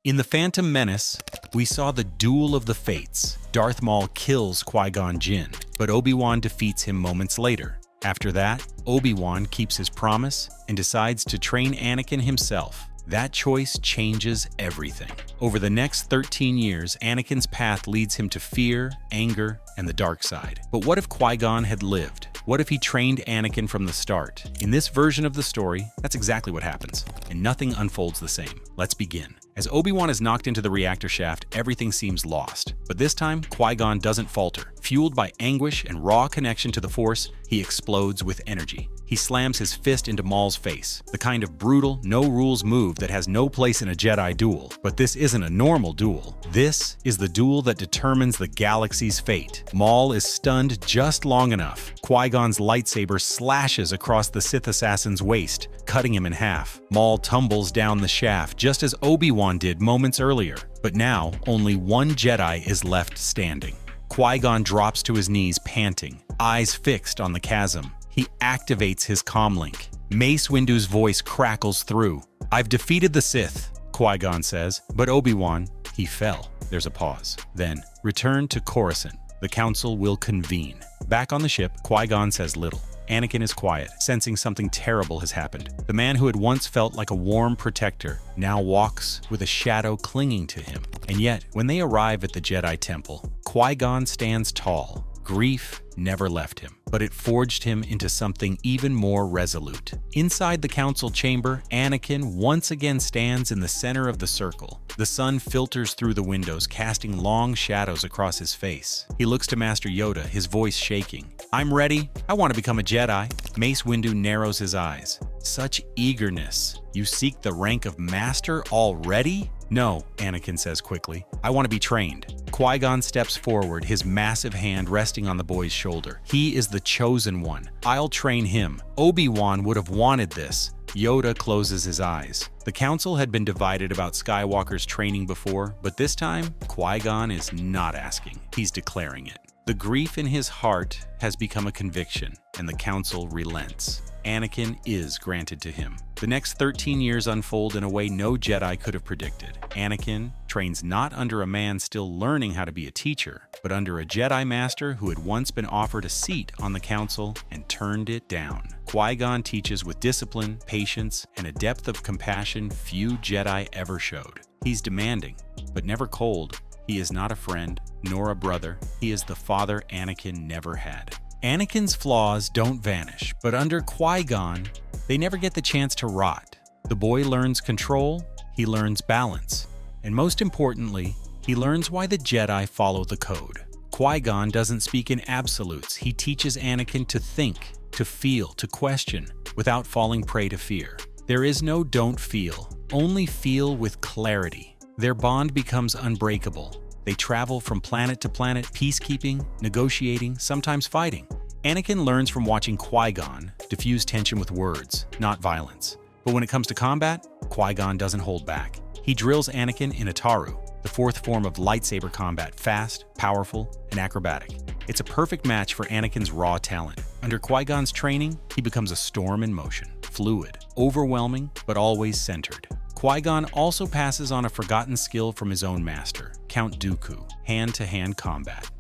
In The Phantom Menace, we saw the Duel of the Fates. Darth Maul kills Qui-Gon Jinn, but Obi-Wan defeats him moments later. After that, Obi-Wan keeps his promise and decides to train Anakin himself. That choice changes everything. Over the next 13 years, Anakin's path leads him to fear, anger, and the dark side. But what if Qui-Gon had lived? What if he trained Anakin from the start? In this version of the story, that's exactly what happens, and nothing unfolds the same. Let's begin. As Obi-Wan is knocked into the reactor shaft, everything seems lost. But this time, Qui-Gon doesn't falter. Fueled by anguish and raw connection to the Force, he explodes with energy. He slams his fist into Maul's face, the kind of brutal, no-rules move that has no place in a Jedi duel. But this isn't a normal duel. This is the duel that determines the galaxy's fate. Maul is stunned just long enough. Qui-Gon's lightsaber slashes across the Sith assassin's waist, cutting him in half. Maul tumbles down the shaft just as Obi-Wan did moments earlier. But now, only one Jedi is left standing. Qui-Gon drops to his knees, panting, eyes fixed on the chasm. He activates his comlink. Mace Windu's voice crackles through. "I've defeated the Sith," Qui-Gon says, but Obi-Wan, he fell. There's a pause. Then, return to Coruscant. The Council will convene. Back on the ship, Qui-Gon says little. Anakin is quiet, sensing something terrible has happened. The man who had once felt like a warm protector now walks with a shadow clinging to him. And yet, when they arrive at the Jedi Temple, Qui-Gon stands tall. Grief never left him, but it forged him into something even more resolute. Inside the council chamber, Anakin once again stands in the center of the circle. The sun filters through the windows, casting long shadows across his face. He looks to Master Yoda, his voice shaking. "I'm ready. I want to become a Jedi." Mace Windu narrows his eyes. "Such eagerness. You seek the rank of Master already?" "No," Anakin says quickly. "I want to be trained." Qui-Gon steps forward, his massive hand resting on the boy's shoulder. "He is the chosen one. I'll train him. Obi-Wan would have wanted this." Yoda closes his eyes. The council had been divided about Skywalker's training before, but this time, Qui-Gon is not asking. He's declaring it. The grief in his heart has become a conviction, and the council relents. Anakin is granted to him. The next 13 years unfold in a way no Jedi could have predicted. Anakin trains not under a man still learning how to be a teacher, but under a Jedi Master who had once been offered a seat on the council and turned it down. Qui-Gon teaches with discipline, patience, and a depth of compassion few Jedi ever showed. He's demanding, but never cold. He is not a friend, nor a brother. He is the father Anakin never had. Anakin's flaws don't vanish, but under Qui-Gon, they never get the chance to rot. The boy learns control, he learns balance, and most importantly, he learns why the Jedi follow the code. Qui-Gon doesn't speak in absolutes. He teaches Anakin to think, to feel, to question, without falling prey to fear. There is no don't feel, only feel with clarity. Their bond becomes unbreakable. They travel from planet to planet, peacekeeping, negotiating, sometimes fighting. Anakin learns from watching Qui-Gon diffuse tension with words, not violence. But when it comes to combat, Qui-Gon doesn't hold back. He drills Anakin in Ataru, the fourth form of lightsaber combat, fast, powerful, and acrobatic. It's a perfect match for Anakin's raw talent. Under Qui-Gon's training, he becomes a storm in motion, fluid, overwhelming, but always centered. Qui-Gon also passes on a forgotten skill from his own master, Count Dooku, hand-to-hand combat.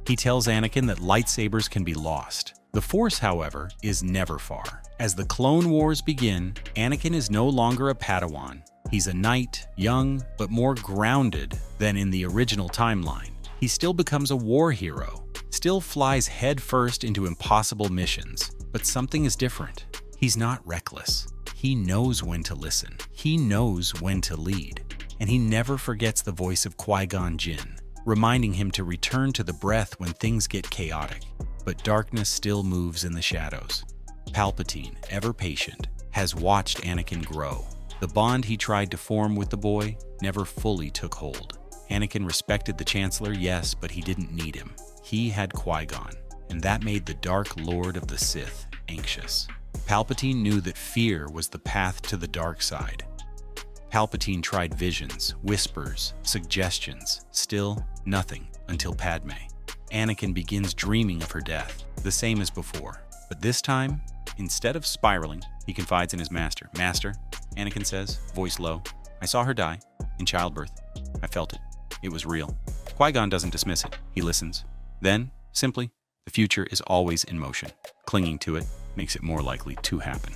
He tells Anakin that lightsabers can be lost. The Force, however, is never far. As the Clone Wars begin, Anakin is no longer a Padawan. He's a knight, young, but more grounded than in the original timeline. He still becomes a war hero, still flies headfirst into impossible missions, but something is different. He's not reckless. He knows when to listen. He knows when to lead. And he never forgets the voice of Qui-Gon Jinn, reminding him to return to the breath when things get chaotic. But darkness still moves in the shadows. Palpatine, ever patient, has watched Anakin grow. The bond he tried to form with the boy never fully took hold. Anakin respected the Chancellor, yes, but he didn't need him. He had Qui-Gon, and that made the Dark Lord of the Sith anxious. Palpatine knew that fear was the path to the dark side. Palpatine tried visions, whispers, suggestions, still nothing until Padme. Anakin begins dreaming of her death, the same as before. But this time, instead of spiraling, he confides in his master. "Master," Anakin says, voice low, "I saw her die in childbirth. felt it. It was real. Qui-Gon doesn't dismiss it. He listens. Then, simply, the future is always in motion. Clinging to it makes it more likely to happen.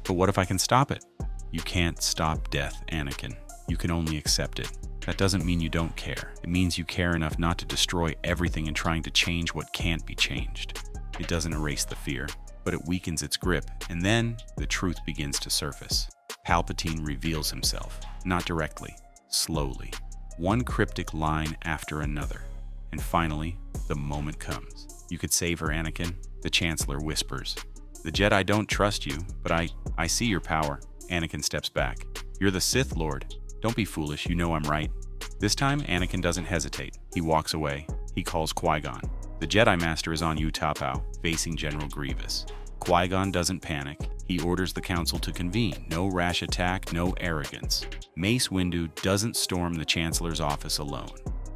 But what if I can stop it? You can't stop death, Anakin. You can only accept it. That doesn't mean you don't care. It means you care enough not to destroy everything in trying to change what can't be changed. It doesn't erase the fear, but it weakens its grip, and then the truth begins to surface. Palpatine reveals himself, not directly, slowly, one cryptic line after another. And finally, the moment comes. You could save her, Anakin, the Chancellor whispers. The Jedi don't trust you, but I see your power. Anakin steps back. You're the Sith Lord. Don't be foolish, you know I'm right. This time, Anakin doesn't hesitate. He walks away. He calls Qui-Gon. The Jedi Master is on Utapau, facing General Grievous. Qui-Gon doesn't panic. He orders the Council to convene. No rash attack, no arrogance. Mace Windu doesn't storm the Chancellor's office alone.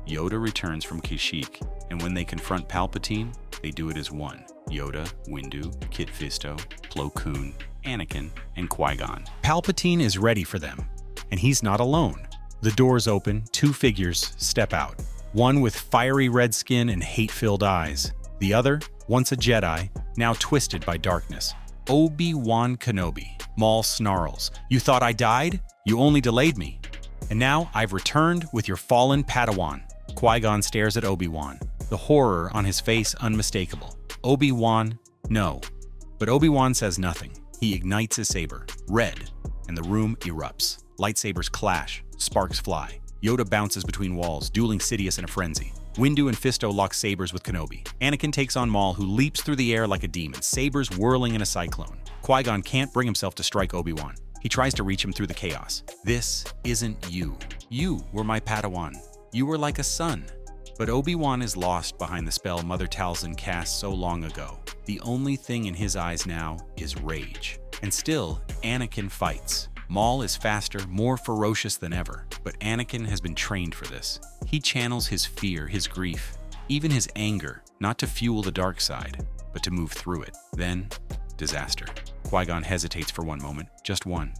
Yoda returns from Kashyyyk, and when they confront Palpatine, they do it as one. Yoda, Windu, Kit Fisto, Plo Koon, Anakin, and Qui-Gon. Palpatine is ready for them, and he's not alone. The doors open, two figures step out. One with fiery red skin and hate-filled eyes. The other, once a Jedi, now twisted by darkness. Obi-Wan Kenobi. Maul snarls. You thought I died? You only delayed me. And now I've returned with your fallen Padawan. Qui-Gon stares at Obi-Wan, the horror on his face unmistakable. Obi-Wan, no. But Obi-Wan says nothing. He ignites his saber, red, and the room erupts. Lightsabers clash, sparks fly. Yoda bounces between walls, dueling Sidious in a frenzy. Windu and Fisto lock sabers with Kenobi. Anakin takes on Maul, who leaps through the air like a demon, sabers whirling in a cyclone. Qui-Gon can't bring himself to strike Obi-Wan. He tries to reach him through the chaos. This isn't you. You were my Padawan. You were like a son. But Obi-Wan is lost behind the spell Mother Talzin cast so long ago. The only thing in his eyes now is rage. And still, Anakin fights. Maul is faster, more ferocious than ever, but Anakin has been trained for this. He channels his fear, his grief, even his anger, not to fuel the dark side, but to move through it. Then, disaster. Qui-Gon hesitates for one moment, just one.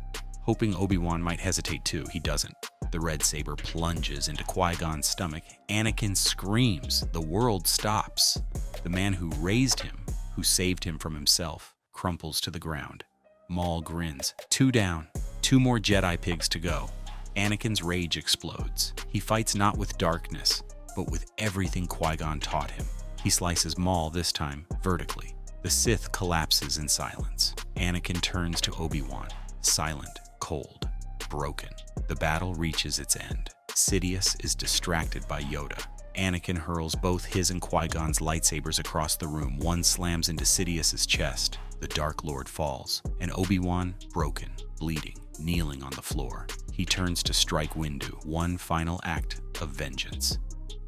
Hoping Obi-Wan might hesitate too, he doesn't. The red saber plunges into Qui-Gon's stomach. Anakin screams. The world stops. The man who raised him, who saved him from himself, crumples to the ground. Maul grins. 2 down. 2 more Jedi pigs to go. Anakin's rage explodes. He fights not with darkness, but with everything Qui-Gon taught him. He slices Maul, this time vertically. The Sith collapses in silence. Anakin turns to Obi-Wan, silent, cold, broken. The battle reaches its end. Sidious is distracted by Yoda. Anakin hurls both his and Qui-Gon's lightsabers across the room. One slams into Sidious's chest. The Dark Lord falls, and Obi-Wan, broken, bleeding, kneeling on the floor. He turns to strike Windu, one final act of vengeance.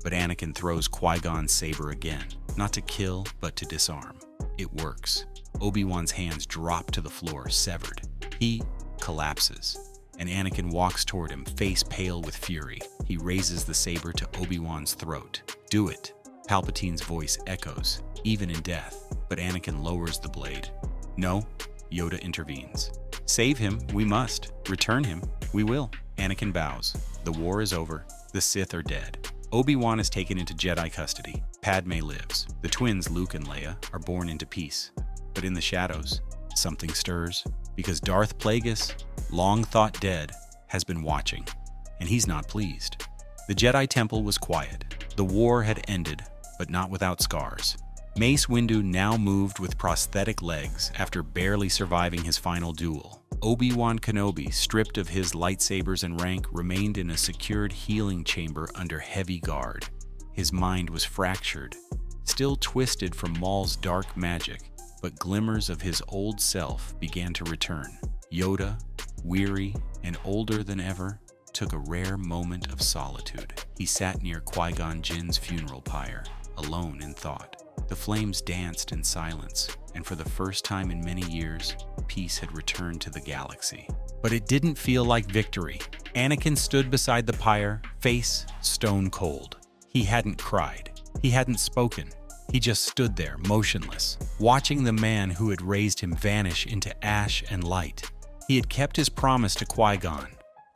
But Anakin throws Qui-Gon's saber again, not to kill, but to disarm. It works. Obi-Wan's hands drop to the floor, severed. He collapses, and Anakin walks toward him, face pale with fury. He raises the saber to Obi-Wan's throat. Do it. Palpatine's voice echoes, even in death, but Anakin lowers the blade. No, Yoda intervenes. Save him, we must. Return him, we will. Anakin bows. The war is over. The Sith are dead. Obi-Wan is taken into Jedi custody. Padme lives. The twins, Luke and Leia, are born into peace. But in the shadows, something stirs, because Darth Plagueis, long thought dead, has been watching, and he's not pleased. The Jedi Temple was quiet. The war had ended, but not without scars. Mace Windu now moved with prosthetic legs after barely surviving his final duel. Obi-Wan Kenobi, stripped of his lightsabers and rank, remained in a secured healing chamber under heavy guard. His mind was fractured, still twisted from Maul's dark magic, but glimmers of his old self began to return. Yoda, weary and older than ever, took a rare moment of solitude. He sat near Qui-Gon Jinn's funeral pyre, alone in thought. The flames danced in silence, and for the first time in many years, peace had returned to the galaxy. But it didn't feel like victory. Anakin stood beside the pyre, face stone cold. He hadn't cried. He hadn't spoken. He just stood there, motionless, watching the man who had raised him vanish into ash and light. He had kept his promise to Qui-Gon,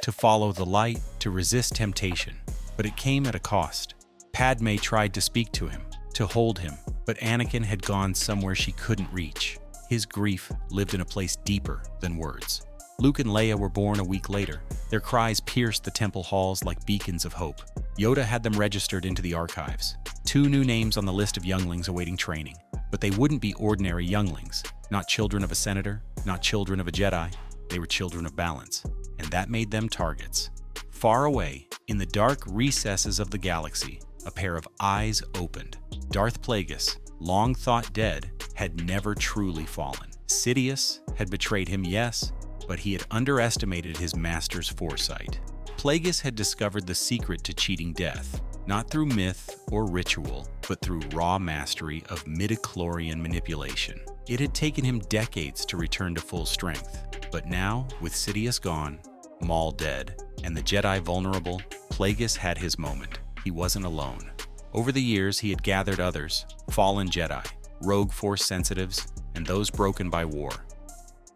to follow the light, to resist temptation. but it came at a cost. Padme tried to speak to him, to hold him, but Anakin had gone somewhere she couldn't reach. His grief lived in a place deeper than words. Luke and Leia were born a week later. Their cries pierced the temple halls like beacons of hope. Yoda had them registered into the archives. 2 new names on the list of younglings awaiting training. But they wouldn't be ordinary younglings. Not children of a senator, not children of a Jedi. They were children of balance. And that made them targets. Far away, in the dark recesses of the galaxy, a pair of eyes opened. Darth Plagueis, long thought dead, had never truly fallen. Sidious had betrayed him, yes, but he had underestimated his master's foresight. Plagueis had discovered the secret to cheating death, not through myth or ritual, but through raw mastery of midichlorian manipulation. It had taken him decades to return to full strength, but now, with Sidious gone, Maul dead, and the Jedi vulnerable, Plagueis had his moment. He wasn't alone. Over the years, he had gathered others, fallen Jedi, rogue Force sensitives, and those broken by war.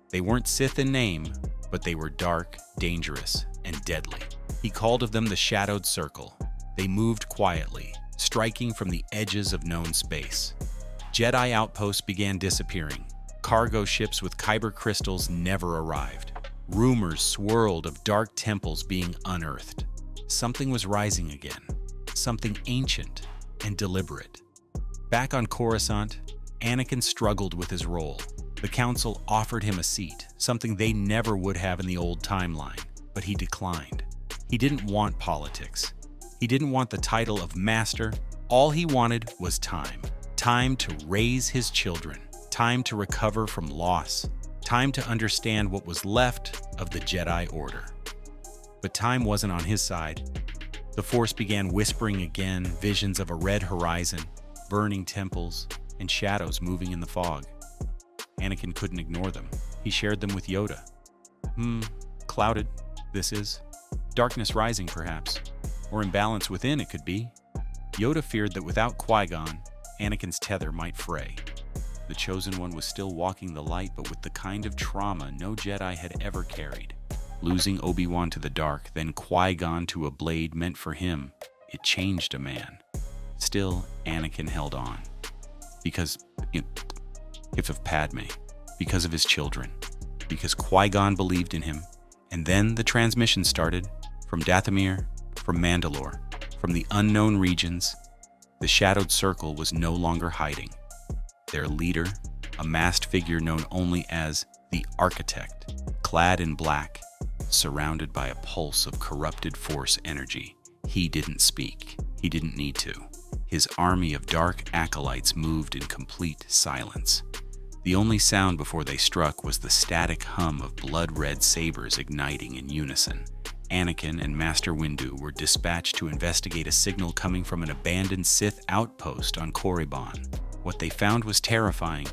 They weren't Sith in name, but they were dark, dangerous, and deadly. He called of them the Shadowed Circle. They moved quietly, striking from the edges of known space. Jedi outposts began disappearing. Cargo ships with kyber crystals never arrived. Rumors swirled of dark temples being unearthed. Something was rising again. Something ancient and deliberate. Back on Coruscant, Anakin struggled with his role. The Council offered him a seat, something they never would have in the old timeline, but he declined. He didn't want politics. He didn't want the title of Master. All he wanted was time. Time to raise his children. Time to recover from loss. Time to understand what was left of the Jedi Order. But time wasn't on his side. The Force began whispering again, visions of a red horizon, burning temples, and shadows moving in the fog. Anakin couldn't ignore them. He shared them with Yoda. Clouded, this is. Darkness rising, perhaps. Or imbalance within, it could be. Yoda feared that without Qui-Gon, Anakin's tether might fray. The Chosen One was still walking the light, but with the kind of trauma no Jedi had ever carried. Losing Obi-Wan to the dark, then Qui-Gon to a blade meant for him, it changed a man. Still, Anakin held on. Because of Padme. Because of his children. Because Qui-Gon believed in him. And then the transmission started. From Dathomir, from Mandalore, from the unknown regions. The Shadowed Circle was no longer hiding. Their leader, a masked figure known only as the Architect, clad in black, surrounded by a pulse of corrupted Force energy. He didn't speak. He didn't need to. His army of dark acolytes moved in complete silence. The only sound before they struck was the static hum of blood-red sabers igniting in unison. Anakin and Master Windu were dispatched to investigate a signal coming from an abandoned Sith outpost on Korriban. What they found was terrifying.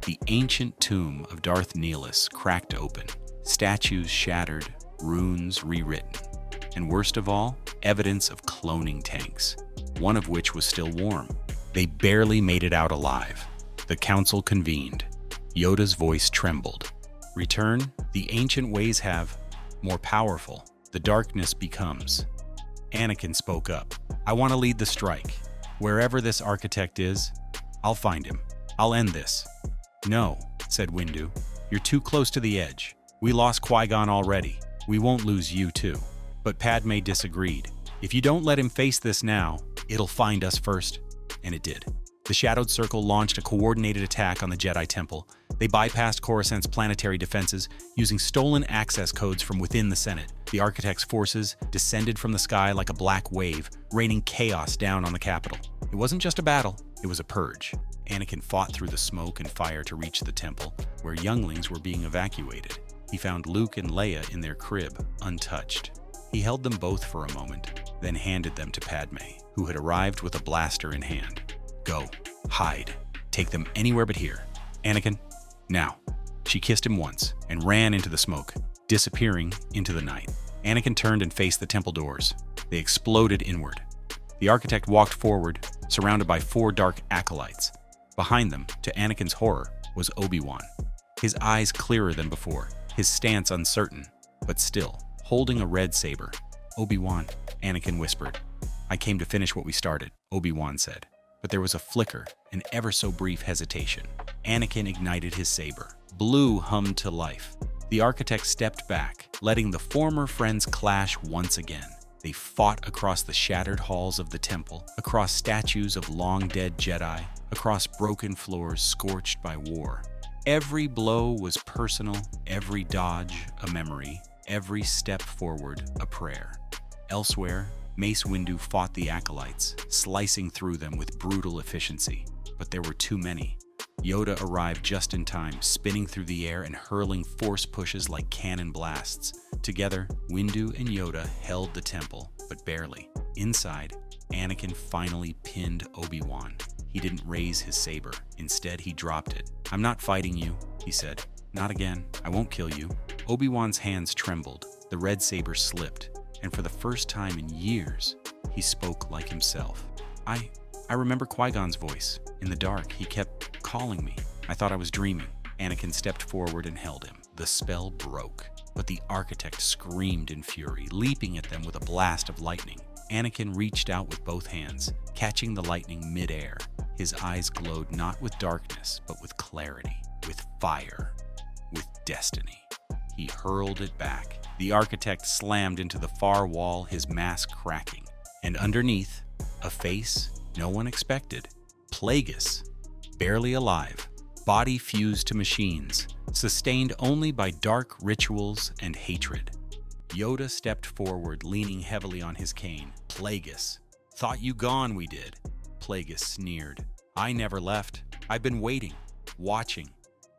The ancient tomb of Darth Nihilus cracked open, statues shattered, runes rewritten, and worst of all, evidence of cloning tanks, one of which was still warm. They barely made it out alive. The council convened. Yoda's voice trembled. Return, the ancient ways have, more powerful, the darkness becomes. Anakin spoke up. I want to lead the strike. Wherever this architect is, I'll find him. I'll end this. No, said Windu. You're too close to the edge. We lost Qui-Gon already. We won't lose you too. But Padme disagreed. If you don't let him face this now, it'll find us first. And it did. The Shadowed Circle launched a coordinated attack on the Jedi Temple. They bypassed Coruscant's planetary defenses, using stolen access codes from within the Senate. The Architect's forces descended from the sky like a black wave, raining chaos down on the capital. It wasn't just a battle, it was a purge. Anakin fought through the smoke and fire to reach the temple, where younglings were being evacuated. He found Luke and Leia in their crib, untouched. He held them both for a moment, then handed them to Padme, who had arrived with a blaster in hand. Go. Hide. Take them anywhere but here. Anakin, now. She kissed him once and ran into the smoke, disappearing into the night. Anakin turned and faced the temple doors. They exploded inward. The Architect walked forward, surrounded by 4 dark acolytes. Behind them, to Anakin's horror, was Obi-Wan. His eyes clearer than before, his stance uncertain, but still, holding a red saber. Obi-Wan, Anakin whispered. I came to finish what we started, Obi-Wan said. But there was a flicker, an ever-so-brief hesitation. Anakin ignited his saber. Blue hummed to life. The architect stepped back, letting the former friends clash once again. They fought across the shattered halls of the temple, across statues of long-dead Jedi, across broken floors scorched by war. Every blow was personal, every dodge a memory, every step forward a prayer. Elsewhere, Mace Windu fought the acolytes, slicing through them with brutal efficiency. But there were too many. Yoda arrived just in time, spinning through the air and hurling force pushes like cannon blasts. Together, Windu and Yoda held the temple, but barely. Inside, Anakin finally pinned Obi-Wan. He didn't raise his saber. Instead, he dropped it. "I'm not fighting you," he said. "Not again. I won't kill you." Obi-Wan's hands trembled. The red saber slipped, and for the first time in years, he spoke like himself. I remember Qui-Gon's voice. In the dark, he kept calling me. I thought I was dreaming." Anakin stepped forward and held him. The spell broke, but the architect screamed in fury, leaping at them with a blast of lightning. Anakin reached out with both hands, catching the lightning mid-air. His eyes glowed not with darkness, but with clarity, with fire, with destiny. He hurled it back. The architect slammed into the far wall, his mask cracking. And underneath, a face no one expected. Plagueis, barely alive, body fused to machines, sustained only by dark rituals and hatred. Yoda stepped forward, leaning heavily on his cane. "Plagueis, thought you gone, we did." Plagueis sneered. "I never left. I've been waiting, watching,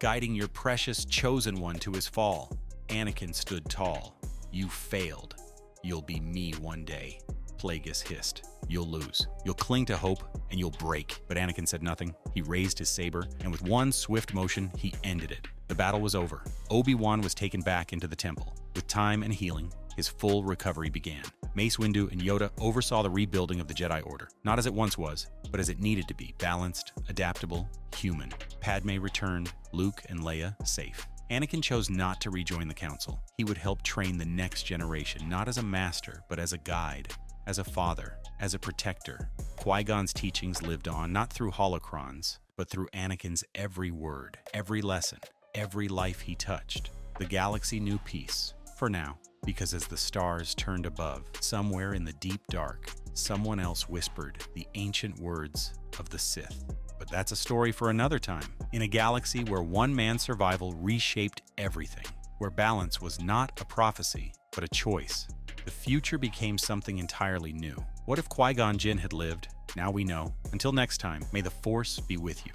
guiding your precious chosen one to his fall." Anakin stood tall. "You failed. You'll be me one day." Plagueis hissed. "You'll lose. You'll cling to hope, and you'll break." But Anakin said nothing. He raised his saber, and with one swift motion, he ended it. The battle was over. Obi-Wan was taken back into the temple. With time and healing, his full recovery began. Mace Windu and Yoda oversaw the rebuilding of the Jedi Order, not as it once was, but as it needed to be: balanced, adaptable, human. Padme returned, Luke and Leia safe. Anakin chose not to rejoin the Council. He would help train the next generation, not as a master, but as a guide, as a father, as a protector. Qui-Gon's teachings lived on, not through holocrons, but through Anakin's every word, every lesson, every life he touched. The galaxy knew peace, for now, because as the stars turned above, somewhere in the deep dark, someone else whispered the ancient words of the Sith. But that's a story for another time. In a galaxy where one man's survival reshaped everything, where balance was not a prophecy, but a choice, the future became something entirely new. What if Qui-Gon Jinn had lived? Now we know. Until next time, may the Force be with you.